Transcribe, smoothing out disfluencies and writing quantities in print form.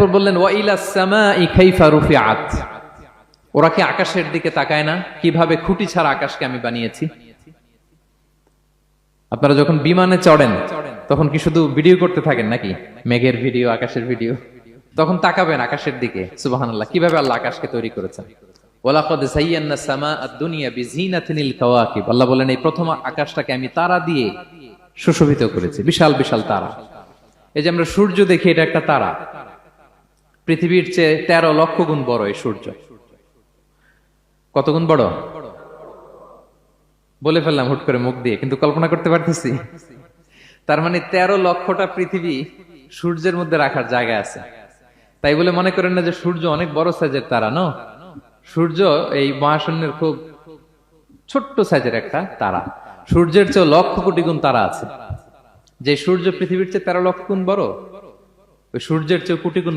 বললেন ওয়া ইলাস সামাই কাইফা রুফিআত, ওরা কি আকাশের দিকে তাকায় না কিভাবে খুঁটি ছাড়া আকাশকে আমি বানিয়েছি। আপনারা যখন বিমানে চড়েন তখন কি শুধু ভিডিও করতে থাকেন নাকি, মেঘের ভিডিও, আকাশের ভিডিও? তখন তাকাবেন আকাশের দিকে, সুবহানাল্লাহ, কিভাবে আল্লাহ আকাশকে তৈরি করেছেন। ওয়ালাকাদ যায়্যানা সামা আদ-দুনিয়া বিজিনাতিল কাওয়াকিব, আল্লাহ বলেন এই প্রথম আকাশটাকে আমি তারা দিয়ে সুশোভিত করেছি, বিশাল বিশাল তারা। এই যে আমরা সূর্য দেখি, এটা একটা তারা, পৃথিবীর চেয়ে 13 লক্ষ গুণ বড় এই সূর্য। কত গুণ বড় বলে ফেললাম হুট করে মুখ দিয়ে, কিন্তু কল্পনা করতে পারতেছি। তার মানে 13 লক্ষটা পৃথিবী সূর্যের মধ্যে রাখার জায়গা আছে। তাই বলে মনে করেন না যে সূর্য অনেক বড় সাইজের তারা, নো। সূর্য এই মহাশূন্যের খুব ছোট্ট সাইজের একটা তারা। সূর্যের চেয়ে লক্ষ কোটি গুণ তারা আছে। যে সূর্য পৃথিবীর চেয়ে 13 লক্ষ গুণ বড়, ওই সূর্যের চেয়ে কোটি গুণ বড়